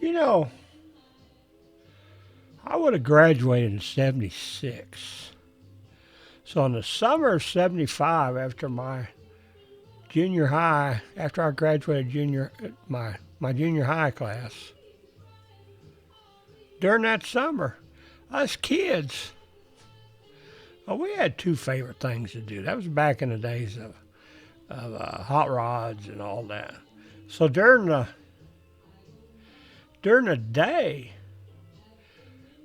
You know, I would have graduated in 76. So in the summer of 75, after my junior high, after I graduated my junior high class, during that summer, us kids, well, we had two favorite things to do. That was back in the days of hot rods and all that. So during the day,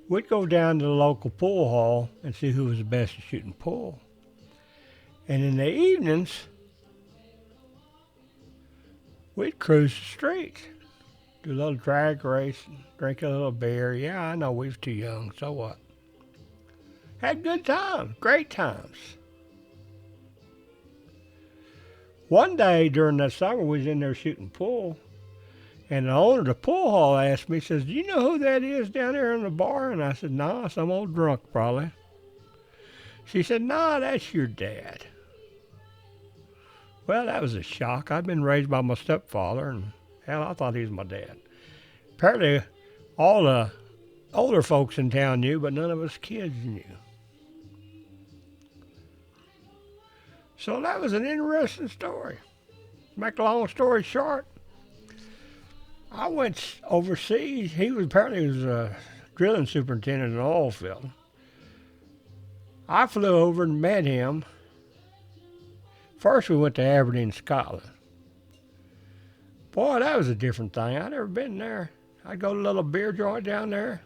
we'd go down to the local pool hall and see who was the best at shooting pool. And in the evenings, we'd cruise the streets, do a little drag race, drink a little beer. Yeah, I know we was too young, so what? Had good times, great times. One day during that summer, we was in there shooting pool, and the owner of the pool hall asked me, says, "Do you know who that is down there in the bar?" And I said, "Nah, some old drunk probably." She said, "Nah, that's your dad." Well, that was a shock. I'd been raised by my stepfather, and hell, I thought he was my dad. Apparently, all the older folks in town knew, but none of us kids knew. So that was an interesting story. Make a long story short, I went overseas. He was a drilling superintendent in an oil field. I flew over and met him. First, we went to Aberdeen, Scotland. Boy, that was a different thing. I'd never been there. I'd go to a little beer joint down there.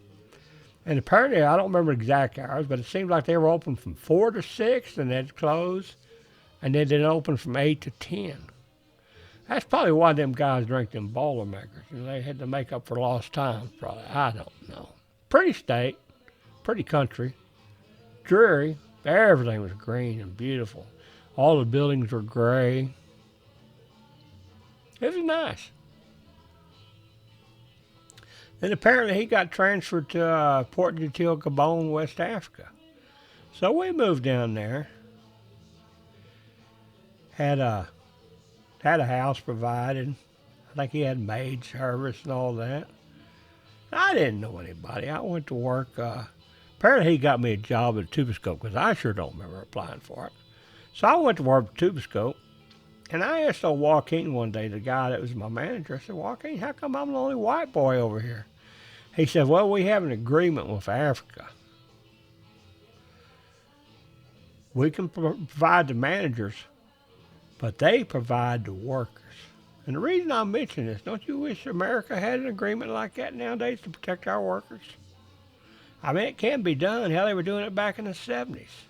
And apparently, I don't remember exact hours, but it seemed like they were open from 4 to 6 and they'd close. And then they'd open from 8 to 10. That's probably why them guys drank them Boilermakers. And they had to make up for lost time, probably. I don't know. Pretty state, pretty country, dreary. Everything was green and beautiful. All the buildings were gray. It was nice. Then apparently he got transferred to Port Gentil, Gabon, West Africa. So we moved down there. Had a house provided. I think he had maid service and all that. I didn't know anybody. I went to work. Apparently he got me a job at Tuboscope because I sure don't remember applying for it. So I went to work at Tuboscope, and I asked old Joaquin one day, the guy that was my manager, I said, "Joaquin, how come I'm the only white boy over here?" He said, "Well, we have an agreement with Africa. We can provide the managers, but they provide the workers." And the reason I mention this, don't you wish America had an agreement like that nowadays to protect our workers? I mean, it can be done. Hell, they were doing it back in the 70s.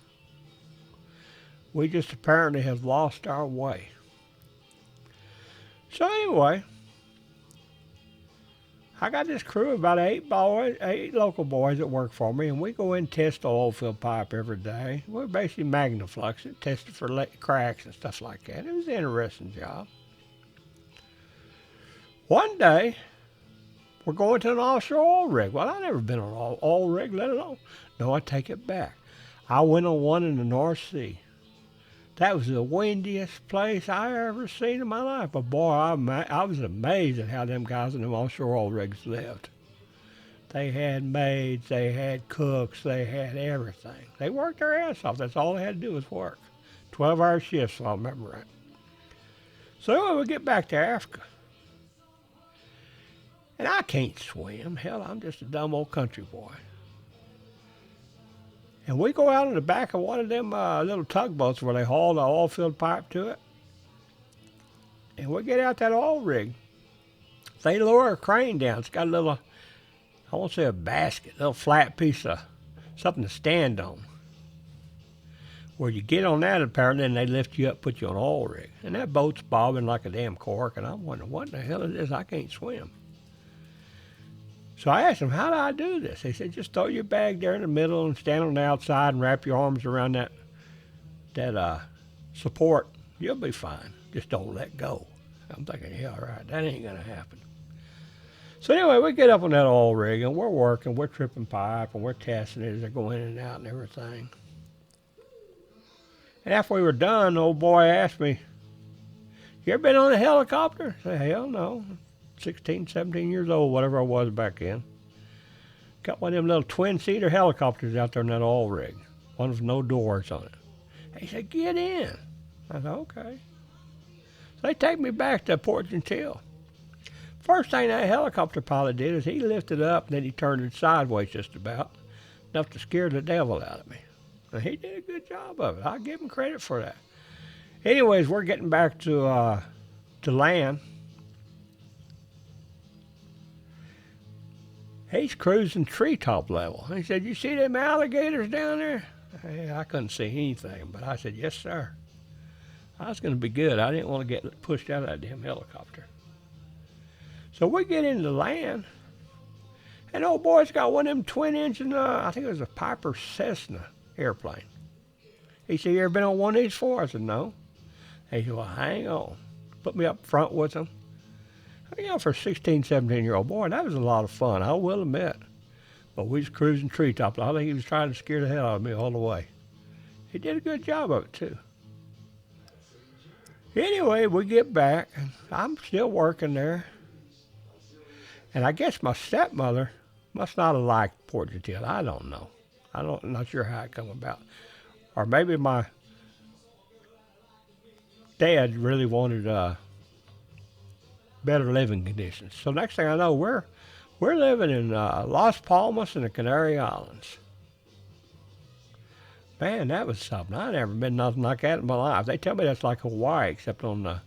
We just apparently have lost our way. So anyway, I got this crew of about 8 local boys that work for me, and we go in and test the oil field pipe every day. We basically magnaflux it, test it for cracks and stuff like that. It was an interesting job. One day, we're going to an offshore oil rig. Well, I've never been on an oil rig, let alone. No, I take it back. I went on one in the North Sea. That was the windiest place I ever seen in my life. But boy, I was amazed at how them guys in them offshore oil rigs lived. They had maids, they had cooks, they had everything. They worked their ass off. That's all they had to do was work. 12-hour shifts, if I remember right. So anyway, we get back to Africa. And I can't swim. Hell, I'm just a dumb old country boy. And we go out in the back of one of them little tugboats where they haul the oil field pipe to it. And we get out that oil rig. They lower a crane down. It's got a little, I won't say a basket, a little flat piece of something to stand on. Where you get on that, apparently, and they lift you up, put you on an oil rig. And that boat's bobbing like a damn cork. And I'm wondering, what the hell is this? I can't swim. So I asked him, "How do I do this?" He said, "Just throw your bag there in the middle and stand on the outside and wrap your arms around that support. You'll be fine. Just don't let go." I'm thinking, yeah, all right, that ain't going to happen. So anyway, we get up on that oil rig and we're working, we're tripping pipe and we're testing it as they're going in and out and everything. And after we were done, the old boy asked me, "You ever been on a helicopter?" I said, "Hell no. 16, 17 years old, whatever I was back then. Got one of them little twin-seater helicopters out there in that oil rig. One with no doors on it. He said, get in. I said, okay. So they take me back to Port Gentile. First thing that helicopter pilot did is he lifted up and then he turned it sideways just about, enough to scare the devil out of me. And he did a good job of it. I'll give him credit for that. Anyways, we're getting back to land. He's cruising treetop level. He said, you see them alligators down there? I couldn't see anything, but I said, yes, sir. I was going to be good. I didn't want to get pushed out of that damn helicopter. So we get into land, and old boy's got one of them twin-engine, I think it was a Piper Cessna airplane. He said, you ever been on one of these before? I said, no. He said, well, hang on. Put me up front with him. You know, for a 16, 17-year-old boy, that was a lot of fun, I will admit. But we was cruising treetops. I think he was trying to scare the hell out of me all the way. He did a good job of it, too. Anyway, we get back, and I'm still working there. And I guess my stepmother must not have liked Port Gentile. I don't know. I'm not sure how it come about. Or maybe my dad really wanted better living conditions. So next thing I know, we're living in Las Palmas and the Canary Islands. Man, that was something. I never been nothing like that in my life. They tell me that's like Hawaii, except on the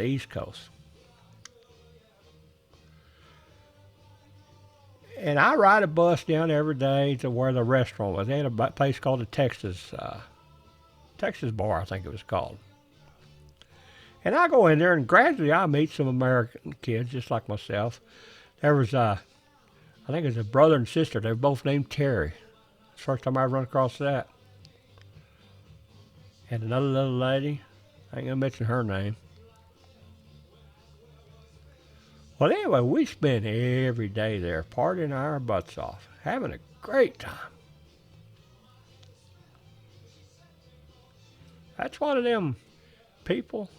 East Coast. And I ride a bus down every day to where the restaurant was. They had a place called the Texas Bar, I think it was called. And I go in there, and gradually I meet some American kids, just like myself. There was, I think it was a brother and sister. They were both named Terry. It's the first time I run across that. And another little lady. I ain't going to mention her name. Well, anyway, we spent every day there, partying our butts off, having a great time. That's one of them people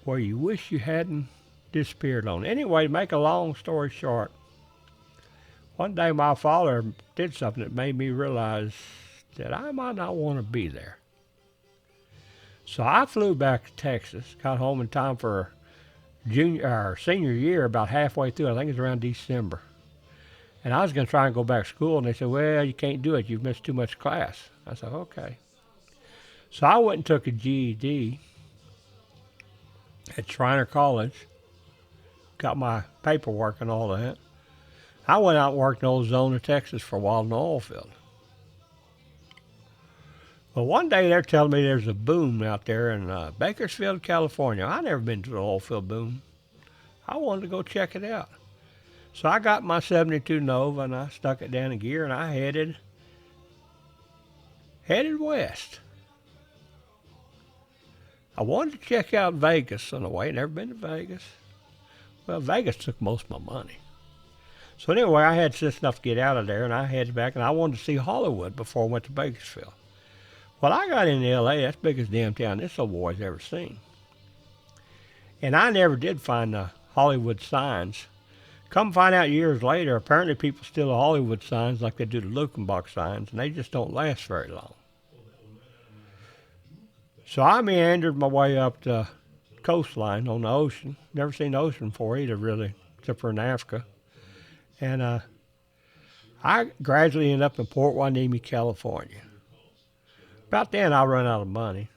where you wish you hadn't disappeared on. Anyway, to make a long story short, one day my father did something that made me realize that I might not want to be there. So I flew back to Texas, got home in time for senior year, about halfway through. I think it was around December. And I was going to try and go back to school, and they said, well, you can't do it. You've missed too much class. I said, okay. So I went and took a GED at Shriner College, got my paperwork and all that. I went out and worked in Ozona, Texas for a while in the oil field. Well, one day they're telling me there's a boom out there in Bakersfield, California. I never been to the oil field boom. I wanted to go check it out. So I got my 72 Nova and I stuck it down in gear and I headed west. I wanted to check out Vegas on the way. Never been to Vegas. Well, Vegas took most of my money. So anyway, I had sense enough to get out of there and I headed back and I wanted to see Hollywood before I went to Bakersfield. Well, I got into L.A., that's the biggest damn town this old boy's ever seen. And I never did find the Hollywood signs. Come find out years later, apparently people steal the Hollywood signs like they do the Luckenbach signs, and they just don't last very long. So I meandered my way up the coastline on the ocean. Never seen the ocean before either, really, except for in Africa. And I gradually ended up in Port Hueneme, California. About then, I run out of money.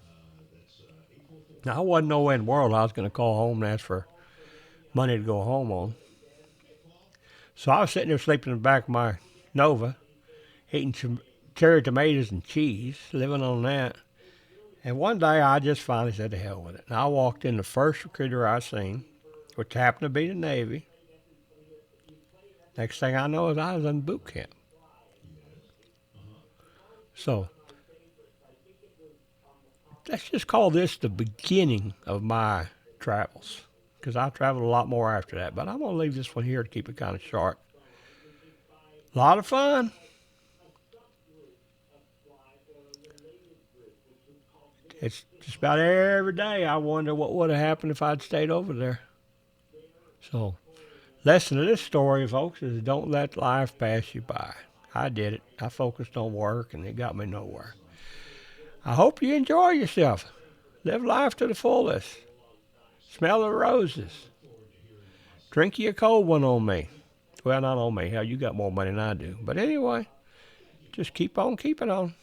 Now, I wasn't nowhere in the world I was going to call home and ask for money to go home on. So I was sitting there sleeping in the back of my Nova, eating some cherry tomatoes and cheese, living on that. And one day, I just finally said, to hell with it. And I walked in the first recruiter I seen, which happened to be the Navy. Next thing I know is I was in boot camp. So let's just call this the beginning of my travels, because I traveled a lot more after that. But I'm going to leave this one here to keep it kind of short. A lot of fun. It's just about every day I wonder what would have happened if I'd stayed over there. So, lesson of this story, folks, is don't let life pass you by. I did it. I focused on work, and it got me nowhere. I hope you enjoy yourself. Live life to the fullest. Smell the roses. Drink you a cold one on me. Well, not on me. Hell, you got more money than I do. But anyway, just keep on keeping on.